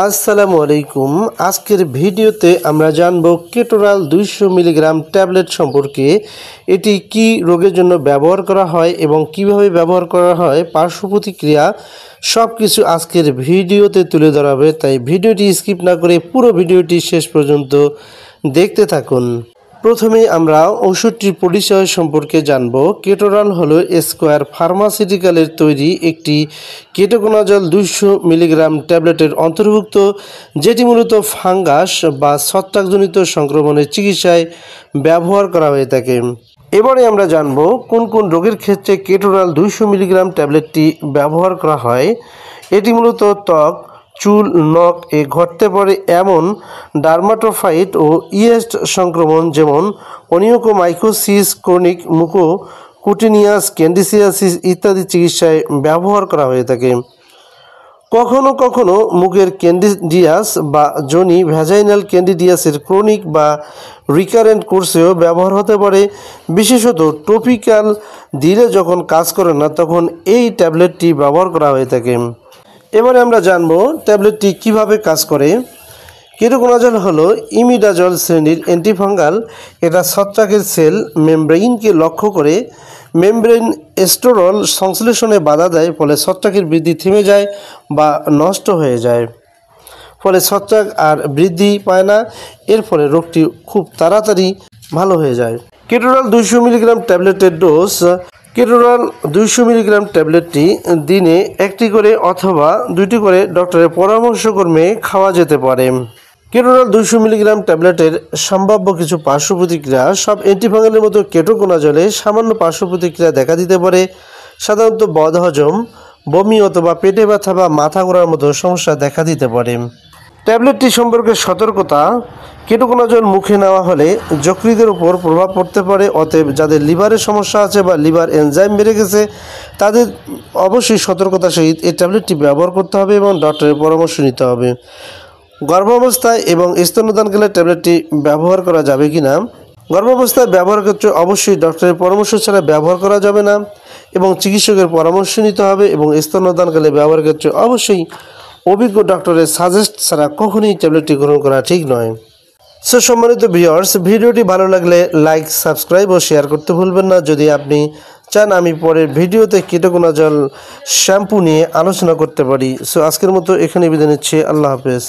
আসসালামু আলাইকুম। আজকের ভিডিওতে আমরা জানব কেটোরাল 200 মিলিগ্রাম ট্যাবলেট সম্পর্কে। এটি কি রোগের জন্য ব্যবহার করা হয় এবং কিভাবে ব্যবহার করা হয়, পার্শ্ব প্রতিক্রিয়া সব কিছু আজকের ভিডিওতে তুলে ধরা হবে। তাই ভিডিওটি স্কিপ না করে পুরো ভিডিওটি শেষ পর্যন্ত দেখতে থাকুন। প্রথমে আমরা ওষুধটির পরিচয় সম্পর্কে জানব। কেটোরাল হলো স্কোয়ার ফার্মাসিউটিক্যালের তৈরি একটি কেটোকোনাজল 200 মিলিগ্রাম ট্যাবলেটের অন্তর্ভুক্ত, যেটি মূলত ফাঙ্গাস বা ছত্রাকজনিত সংক্রমণের চিকিৎসায় ব্যবহার করা হয়ে থাকে। এবারে আমরা জানব কোন কোন রোগের ক্ষেত্রে কেটোরাল 200 মিলিগ্রাম ট্যাবলেটটি ব্যবহার করা হয়। এটি মূলত ত্বক, চুল, নখ এ ঘটতে পারে এমন ডার্মাটোফাইট ও ইয়েস্ট সংক্রমণ যেমন অনিওকোমাইকোসিস, ক্রনিক মুকোকুটিনিয়াস ক্যান্ডিসিয়াসিস ইত্যাদি চিকিৎসায় ব্যবহার করা হয়ে থাকে। কখনো কখনো মুখের ক্যান্ডিডিয়াস বা যোনি ভ্যাজাইনাল ক্যান্ডিডিয়াসের ক্রনিক বা রিকারেন্ট কোর্সেও ব্যবহার হতে পারে। বিশেষত টপিক্যাল দিলে যখন কাজ করে না, তখন এই ট্যাবলেটটি ব্যবহার করা হয়ে থাকে। এবারে আমরা জানব ট্যাবলেটটি কিভাবে কাজ করে। কেটোকোনাজল হলো ইমিডাজল শ্রেণীর অ্যান্টিফাঙ্গাল। এটা ছত্রাকের সেল মেমব্রেইনকে লক্ষ্য করে মেমব্রেইন এস্টোরল সংশ্লেষণে বাধা দেয়, ফলে ছত্রাকের বৃদ্ধি থেমে যায় বা নষ্ট হয়ে যায়। ফলে ছত্রাক আর বৃদ্ধি পায় না, এর ফলে রোগটি খুব তাড়াতাড়ি ভালো হয়ে যায়। কেটোরাল 200 মিলিগ্রাম ট্যাবলেটের ডোজ। কেটোরাল 200 মিলিগ্রাম ট্যাবলেটটি দিনে 1টি করে অথবা 2টি করে ডক্টরের পরামর্শক্রমে খাওয়া যেতে পারে। কেটোরাল 200 মিলিগ্রাম ট্যাবলেটের সম্ভাব্য কিছু পার্শ্ব প্রতিক্রিয়া। সব অ্যান্টিফাঙ্গালের মতো কেটোকোনাজলে সামান্য পার্শ্ব প্রতিক্রিয়া দেখা দিতে পারে। সাধারণত বদহজম, বমি অথবা পেটে ব্যথা বা মাথা ঘোরার মতো সমস্যা দেখা দিতে পারে। ট্যাবলেটটি সম্পর্কে সতর্কতা। কেটোকোনাজল মুখে নেওয়া হলে যকৃতের উপর প্রভাব পড়তে পারে। অতএব যাদের লিভারের সমস্যা আছে বা লিভার এনজাইম বেড়ে গেছে, তাদের অবশ্যই সতর্কতার সহিত এই ট্যাবলেটটি ব্যবহার করতে হবে এবং ডক্টরের পরামর্শ নিতে হবে। গর্ভাবস্থায় এবং স্তন্যদানকালে ট্যাবলেটটি ব্যবহার করা যাবে কি না। গর্ভাবস্থায় ব্যবহারের ক্ষেত্রে অবশ্যই ডক্টরের পরামর্শ ছাড়া ব্যবহার করা যাবে না এবং চিকিৎসকের পরামর্শ নিতে হবে। এবং স্তন্যদানকালে ব্যবহারের ক্ষেত্রে অবশ্যই অভিজ্ঞ ডক্টরের সাজেস্ট ছাড়া কখনোই ট্যাবলেটটি গ্রহণ করা ঠিক নয়। সো সম্মানিত ভিউয়ার্স, ভিডিওটি ভালো লাগলে লাইক, সাবস্ক্রাইব ও শেয়ার করতে ভুলবেন না। যদি আপনি চান আমি পরের ভিডিওতে কেটোকোনাজল শ্যাম্পু নিয়ে আলোচনা করতে পারি। সো আজকের মতো এখানে বিদায় নিচ্ছি। আল্লাহ হাফেজ।